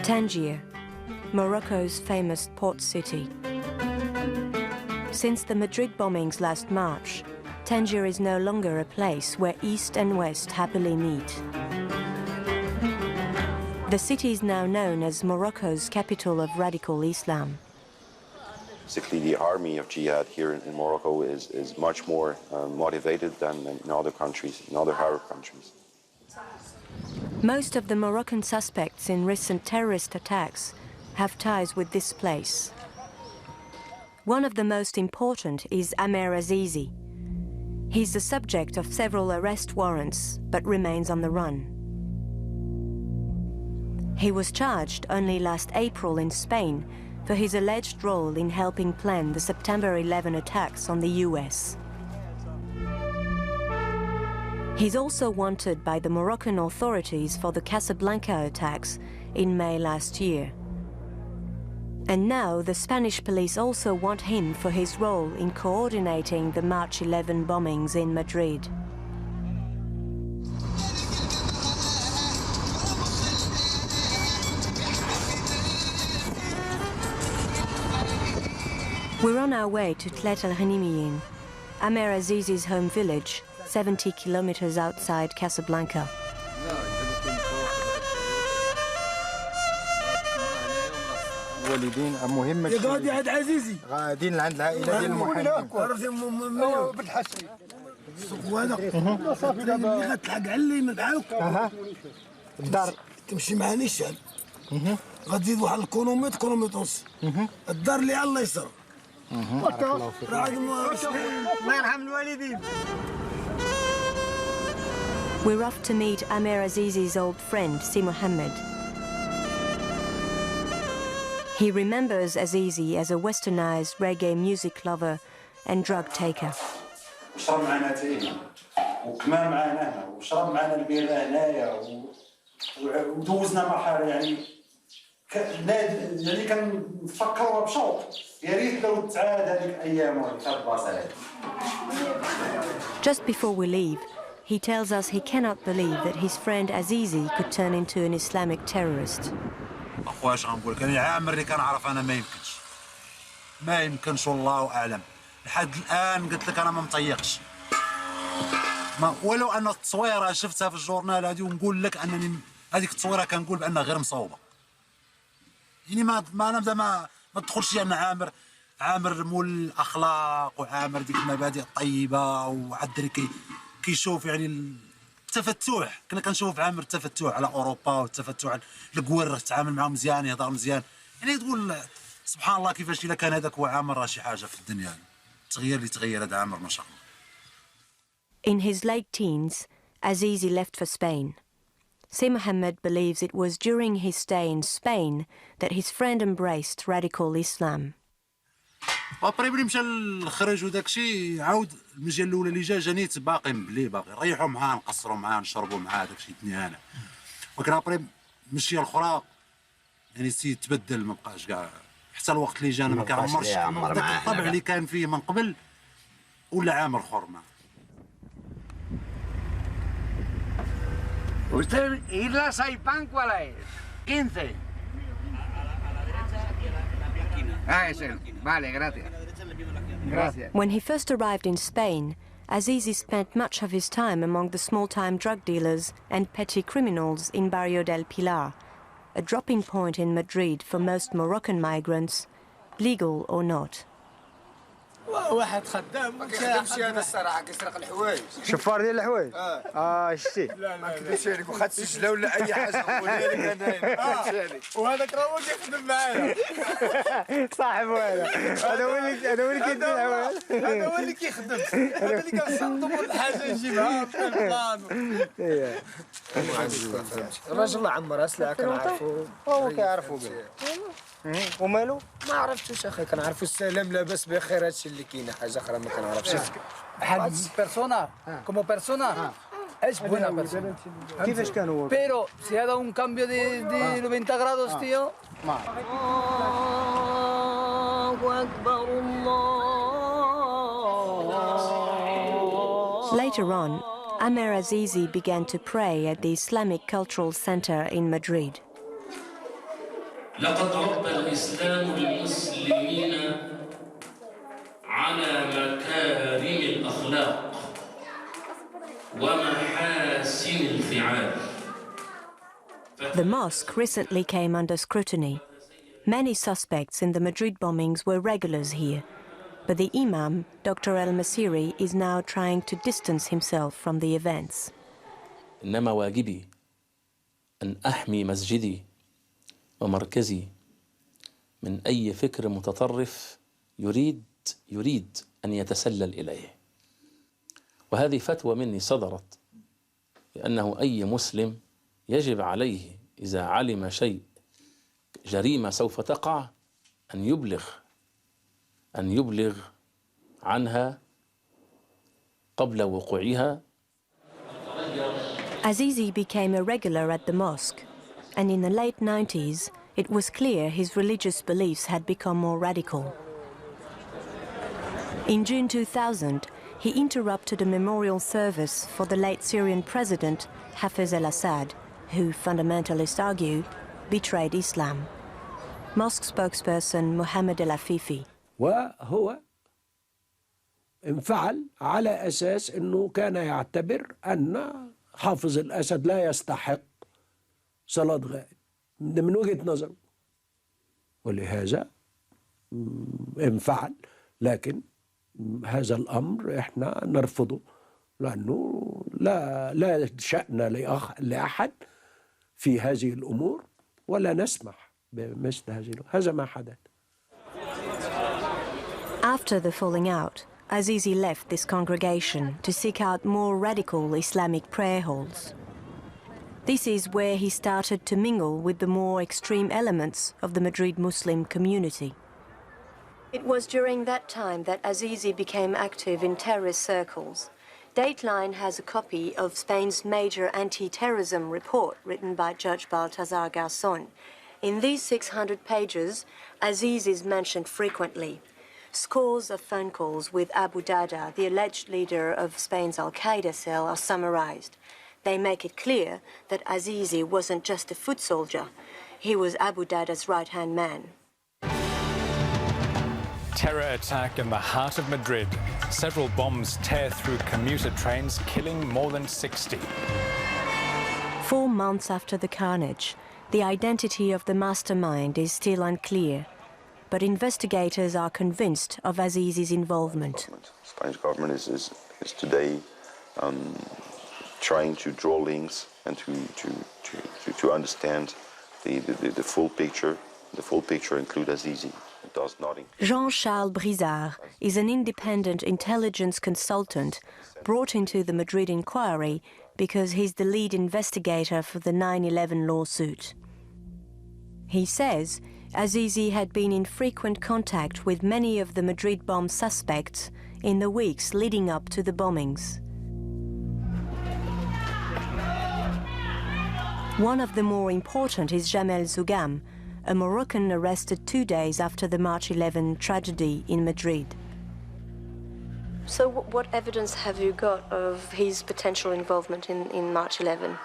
Tangier, Morocco's famous port city. Since the Madrid bombings last March, Tangier is no longer a place where East and West happily meet. The city is now known as Morocco's capital of radical Islam. Basically, the army of jihad here in Morocco is much more motivated than in other countries, in other Arab countries. Most of the Moroccan suspects in recent terrorist attacks have ties with this place. One of the most important is Amer Azizi. He's the subject of several arrest warrants, but remains on the run. He was charged only last April in Spain for his alleged role in helping plan the September 11 attacks on the US. He's also wanted by the Moroccan authorities for the Casablanca attacks in May last year. And now the Spanish police also want him for his role in coordinating the March 11 bombings in Madrid. We're on our way to Tlet El Ghanimiyin, Amer Azizi's home village, 70 kilometers outside Casablanca. والدين مهمة يا غادي عند عزيزي غاديين لعند العائلة ديال المحامين عرفتي بالحشري وهذا صافي اللي غتلحق على اليمين بحالك الدار تمشي مع نيشان غتزيد واحد الكيلومتر كيلومتر ونص الدار اللي على اليسار الله يرحم الوالدين. We're off to meet Amer Azizi's old friend, Si Mohammed. He remembers Azizi as a westernized reggae music lover and drug taker. شرب معنا تاينا وكمان معنا هنا وشرب معنا البيرة هنايا ودوزنا مرحلة يعني كنفكروها بشوق يا ريت لو تعاد هذيك الايام وهذيك البلاصه. Just before we leave, he tells us he cannot believe that his friend Azizi could turn into an Islamic terrorist. أخويا اش غنقول لك، أنا عامر اللي كنعرف أنا ما يمكنش والله أعلم. لحد الآن قلت لك أنا ما مطيقش. ولو أن التصويرة شفتها في الجورنال هذه ونقول لك أنني هذيك التصويرة كنقول بأنها غير مصوبة. يعني ما تدخلش أن عامر مول الأخلاق وعامر ديك المبادئ الطيبة وعدري كيشوف يعني التفتح. كنا كنشوف عامر التفتح على أوروبا والتفتح على الكوار تعامل معهم مزيان يهضر مزيان. يعني تقول سبحان الله كيفاش إلا كان هذاك هو عامر راه شي حاجة في الدنيا. التغيير اللي تغير هذا عامر ما شاء الله. In his late teens, Azizi left for Spain. Si Mohammed believes it was during his stay in Spain that his friend embraced radical Islam. وابري ملي مشى الخرج وداك الشيء عاود المجال الاولى اللي جا نيت باقي مبلي باقي نريحوا معاه نقصروا معاه نشربوا معاه داك الشيء دنيانا. ولكن ابري المشيه الاخرى يعني تبدل ما بقاش كاع حتى الوقت اللي جانا ما كنعمرش داك الطبع اللي كان فيه من قبل ولا عامر اخر معاه. ¿Usted Isla Saipán cuál es? 15. Ah, es él. Vale, gracias. Gracias. When he first arrived in Spain, Azizi spent much of his time among the small-time drug dealers and petty criminals in Barrio del Pilar, a dropping point in Madrid for most Moroccan migrants, legal or not. واحد خدام ما كيخدمش انا الصراحه كيسرق الحوايج. شفار ديال الحوايج شتي ما كديرش عليك وخد سجله ولا اي حاجه نقولها لك انا وهذاك راه هو كيخدم معايا صاحبو هذا هو اللي كيدير الحوايج هذا هو اللي كيخدم هذا اللي كنسلطو كل حاجه يجيبها بالبلان. الراجل الله عمر اسلعه كنعرفو هو كيعرفو ومالو ما عرفتوش اخي كنعرفو السلام لاباس بخير هادشي اللي كاين حاجه اخرى ما كنعرفش بحال بيرسونا كومو بيرسونا es buena persona. كيفاش كان هو Pero si ha dado un cambio de 90 grados, tío. Later on, Amer Azizi began to pray at the Islamic Cultural Center in Madrid. لقد ربى الإسلام المسلمين على مكارم الأخلاق ومحاسن الفعال. The mosque recently came under scrutiny. Many suspects in the Madrid bombings were regulars here, but the Imam, Dr. El-Masiri, is now trying to distance himself from the events. إنما واجبي أن أحمي مسجدي ومركزي من أي فكر متطرف يريد أن يتسلل إليه. وهذه فتوى مني صدرت بأنه أي مسلم يجب عليه إذا علم شيء جريمة سوف تقع أن يبلغ عنها قبل وقوعها. Azizi became a regular at the mosque, and in the late 90s, it was clear his religious beliefs had become more radical. In June 2000, he interrupted a memorial service for the late Syrian president Hafez al-Assad, who, fundamentalists argue, betrayed Islam. Mosque spokesperson Mohammed al-Afifi. وهو انفعل على أساس أنه كان يعتبر أن حافظ الأسد لا يستحق صلاة غائب من وجهة نظره، ولهذا انفعل. لكن هذا الأمر إحنا نرفضه، لأنه لا شأن لأحد في هذه الأمور، ولا نسمح بمثل هذا ما حدث. After the falling out, Azizi left this congregation to seek out more radical Islamic prayer halls. This is where he started to mingle with the more extreme elements of the Madrid Muslim community. It was during that time that Azizi became active in terrorist circles. Dateline has a copy of Spain's major anti-terrorism report written by Judge Baltasar Garzón. In these 600 pages, Aziz is mentioned frequently. Scores of phone calls with Abu Dada, the alleged leader of Spain's Al-Qaeda cell, are summarized. They make it clear that Azizi wasn't just a foot soldier. He was Abu Dada's right-hand man. Terror attack in the heart of Madrid. Several bombs tear through commuter trains, killing more than 60. 4 months after the carnage, the identity of the mastermind is still unclear, but investigators are convinced of Azizi's involvement. The Spanish government is today trying to draw links and to understand the full picture. The full picture includes Azizi. It does not include. Jean-Charles Brizard is an independent intelligence consultant brought into the Madrid inquiry because he's the lead investigator for the 9/11 lawsuit. He says Azizi had been in frequent contact with many of the Madrid bomb suspects in the weeks leading up to the bombings. One of the more important is Jamel Zougam, a Moroccan arrested 2 days after the March 11 tragedy in Madrid. So what evidence have you got of his potential involvement in March 11?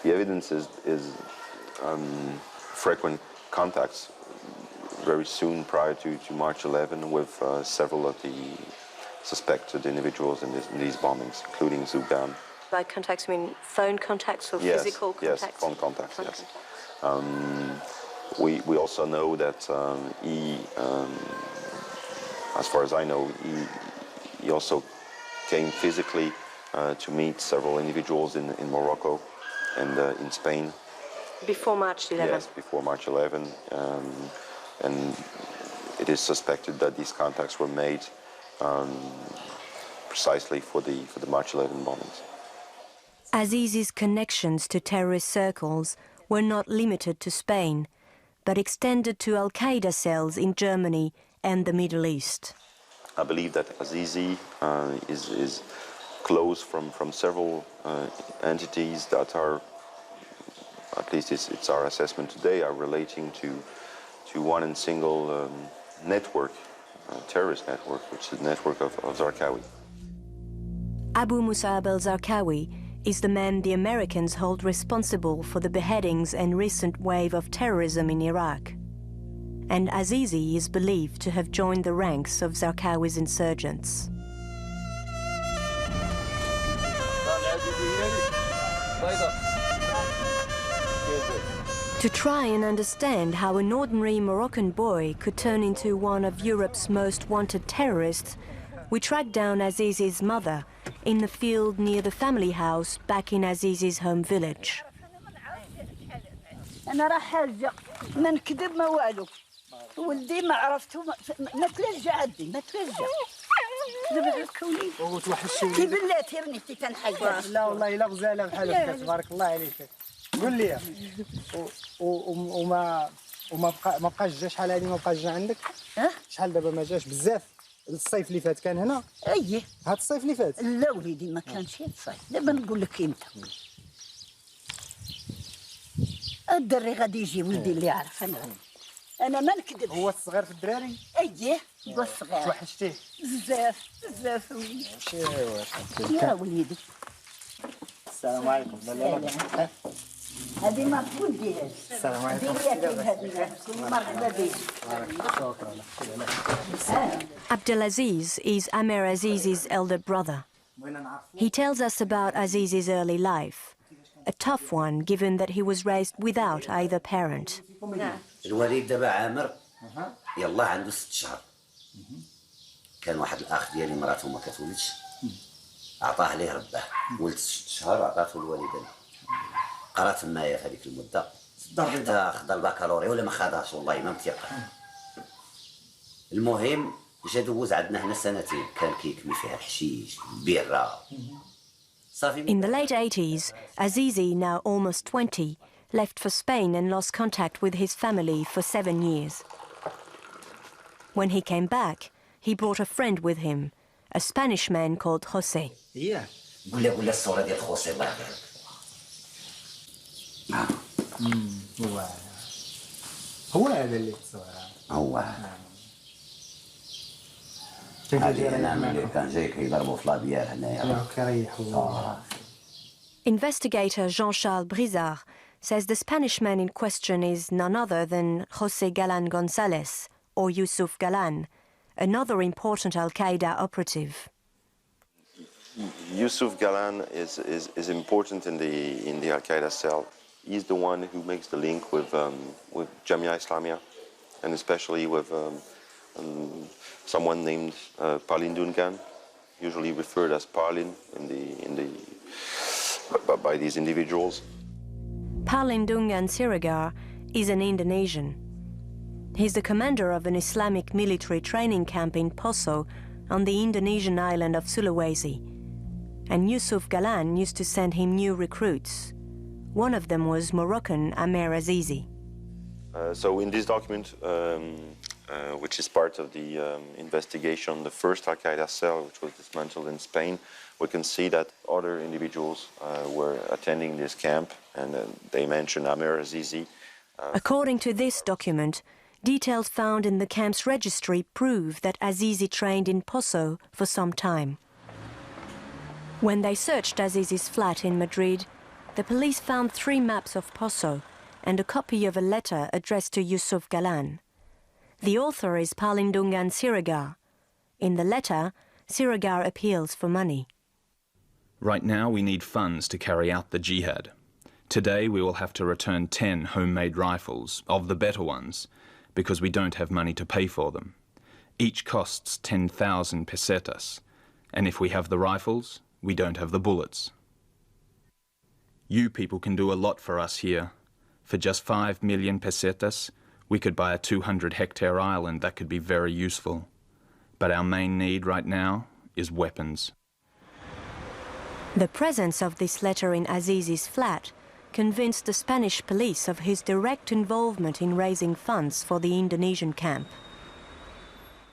The evidence is frequent contacts very soon prior to March 11 with several of the suspected individuals in these bombings, including Zougam. By contacts, I mean phone contacts or physical contacts? Yes, phone contacts, yes. We also know that he, as far as I know, he also came physically to meet several individuals in Morocco and in Spain. Before March 11? Yes, before March 11. And it is suspected that these contacts were made precisely for the March 11 bombings. Azizi's connections to terrorist circles were not limited to Spain, but extended to Al-Qaeda cells in Germany and the Middle East. I believe that Azizi is close from several entities that are at least it's our assessment today, are relating to one and single network, terrorist network, which is the network of Zarqawi. Abu Musab al-Zarqawi is the man the Americans hold responsible for the beheadings and recent wave of terrorism in Iraq. And Azizi is believed to have joined the ranks of Zarqawi's insurgents. To try and understand how an ordinary Moroccan boy could turn into one of Europe's most wanted terrorists, we tracked down Azizi's mother in the field near the family house back in Azizi's home village. أنا راح حاجة ما نكذب ما والو ولدي ما عرفته ما تلجع عندي ما تلجع دابا كوني وتوحشيني كي بلاتي راني تنحيا لا والله الا غزاله بحالك تبارك الله عليك قول لي وما بقاش جا شحال هادي ما بقاش جا عندك شحال دابا ما جاش بزاف الصيف اللي فات كان هنا اييه هاد الصيف اللي فات لا وليدي ما كانش الصيف دابا نقول لك امتى الدري غادي يجي ولدي اللي يعرف انا ما نكذب هو الصغير في الدراري اييه هو الصغير توحشتيه بزاف بزاف وليدي يا وليدي السلام عليكم هذه ما توديهاش السلام عليكم مرحبا بك Abdelaziz is Amer Azizi's elder brother. He tells us about Aziz's early life, a tough one given that he was raised without either parent. الوليد دابا عامر يلاه عنده 6 شهور كان واحد الاخ ديالي مراته ما كتولدش عطاه ليه رباه ولد 6 شهور عطاته الوالده قرا تمايا في هذيك المده حتى خدا البكالوريا ولا ما خداش والله ما متيقن المهم جا دوز عندنا هنا 2 سنين كان كيكمي فيها الحشيش البيره صافي. In the late 80s, Azizi, now almost 20, left for Spain and lost contact with his family for 7 years. When he came back, he brought a friend with him, a Spanish man called José. Yeah. قول الصورة ديال خوسي الله يرحمه. هو هذا اللي تصوره هو هذه أنا كان جاي كيضربوا في لابيار هنايا كيريحوا. Investigator Jean-Charles Brizard says the Spanish man in question is none other than José Galán González, or Yusuf Galan, another important Al-Qaeda operative. Yusuf Galan is important in the Al-Qaeda cell. He's the one who makes the link with Jamia Islamia, and especially with someone named Palin Dungan, usually referred as Palin by these individuals. Palin Dungan Siregar is an Indonesian. He's the commander of an Islamic military training camp in Poso on the Indonesian island of Sulawesi. And Yusuf Galan used to send him new recruits. One of them was Moroccan Amer Azizi. So in this document, which is part of the investigation, the first Al-Qaeda cell, which was dismantled in Spain, we can see that other individuals were attending this camp, and they mention Amer Azizi. According to this document, details found in the camp's registry prove that Azizi trained in Poso for some time. When they searched Azizi's flat in Madrid, the police found 3 maps of Poso and a copy of a letter addressed to Yusuf Galan. The author is Palin Dungan Siregar. In the letter, Siregar appeals for money. Right now we need funds to carry out the jihad. Today we will have to return 10 homemade rifles, of the better ones, because we don't have money to pay for them. Each costs 10,000 pesetas, and if we have the rifles, we don't have the bullets. You people can do a lot for us here. For just 5 million pesetas, we could buy a 200-hectare island that could be very useful. But our main need right now is weapons. The presence of this letter in Azizi's flat convinced the Spanish police of his direct involvement in raising funds for the Indonesian camp.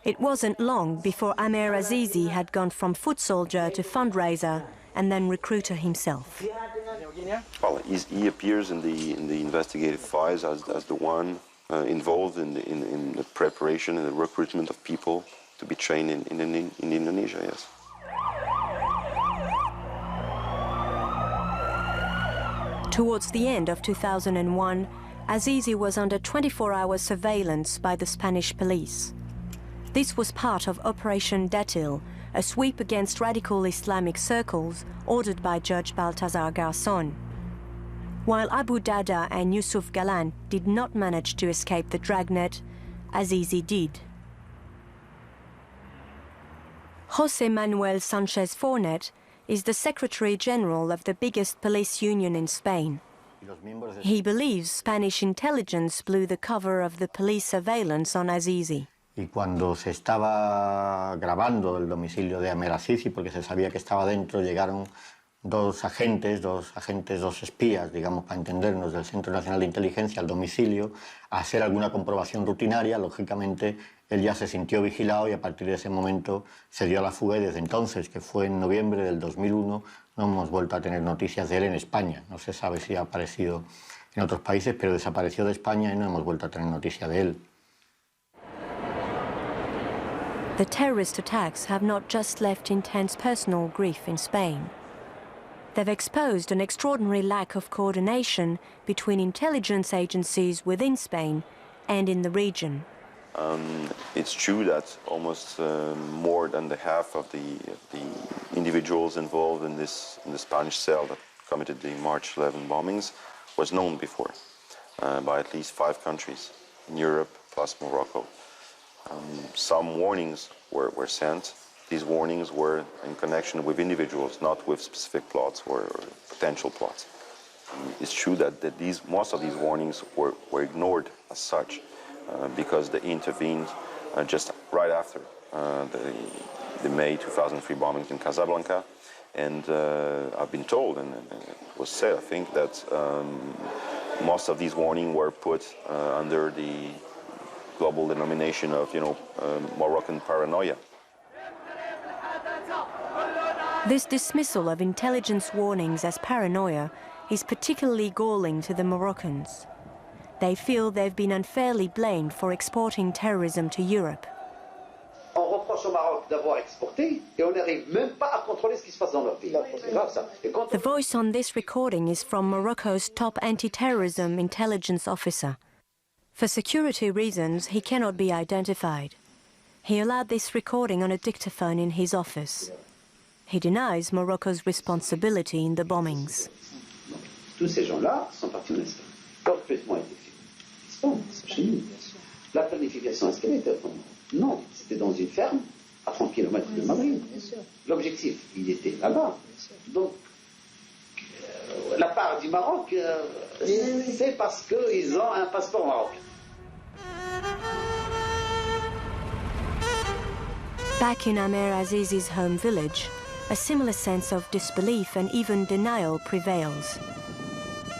It wasn't long before Amer Azizi had gone from foot soldier to fundraiser and then recruiter himself. Well, he appears in the investigative files as the one involved in the preparation and the recruitment of people to be trained in Indonesia, yes. Towards the end of 2001, Azizi was under 24-hour surveillance by the Spanish police. This was part of Operation Datil, a sweep against radical Islamic circles ordered by Judge Baltazar Garzón. While Abu Dada and Yusuf Galan did not manage to escape the dragnet, Azizi did. José Manuel Sánchez Fornet is the Secretary General of the biggest police union in Spain. He believes Spanish intelligence blew the cover of the police surveillance on Azizi. Y cuando se estaba grabando el domicilio de Amer Azizi, porque se sabía que estaba dentro, llegaron dos espías, digamos, para entendernos, del Centro Nacional de Inteligencia al domicilio, a hacer alguna comprobación rutinaria. Lógicamente, él ya se sintió vigilado y a partir de ese momento se dio a la fuga y desde entonces, que fue en noviembre del 2001, no hemos vuelto a tener noticias de él en España. No se sabe si ha aparecido en otros países, pero desapareció de España y no hemos vuelto a tener noticia de él. The terrorist attacks have not just left intense personal grief in Spain. They've exposed an extraordinary lack of coordination between intelligence agencies within Spain and in the region. It's true that almost more than the half of the individuals involved in the Spanish cell that committed the March 11 bombings was known before by at least 5 countries in Europe plus Morocco. Some warnings were sent. These warnings were in connection with individuals, not with specific plots or potential plots. It's true that most of these warnings were ignored as such because they intervened just right after the May 2003 bombings in Casablanca. And I've been told, and it was said, I think, that most of these warnings were put under the global denomination of, Moroccan paranoia. This dismissal of intelligence warnings as paranoia is particularly galling to the Moroccans. They feel they've been unfairly blamed for exporting terrorism to Europe. On reproche au Maroc d'avoir exporté et on n'arrive même pas à contrôler ce qui se passe dans leur pays. C'est grave ça. The voice on this recording is from Morocco's top anti-terrorism intelligence officer. For security reasons, he cannot be identified. He allowed this recording on a dictaphone in his office. He denies Morocco's responsibility in the bombings. Tous ces gens-là sont partis en Espagne. Complètement été fait. C'est chez nous. La planification, est-ce qu'elle était autrement? Non, c'était dans une ferme à 30 km de Madrid. L'objectif, il était là-bas. Donc, la part du Maroc, c'est parce qu'ils ont un passeport marocain. Back in Amer Azizi's home village, a similar sense of disbelief and even denial prevails.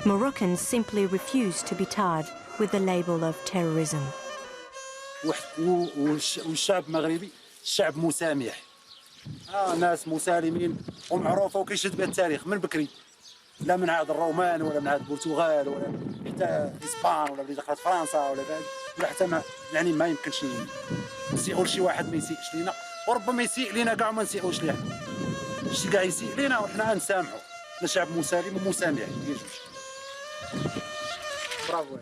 Moroccans simply refuse to be tarred with the label of terrorism. والشعب المغربي شعب مسامح. ناس مسالمين ومعروفه وكيشهد بها التاريخ من بكري. لا من عهد الرومان ولا من عهد البرتغال ولا حتى اسبان ولا اللي دخلت فرنسا ولا حتى ما يمكنش نسيئوا لشي واحد ما يسيئش لينا وربما يسيء لينا كاع ما نسيئوش ليه. شي كاع يسيء لينا وحنا نسامحوا. حنا شعب مسالم ومسامح. برافو.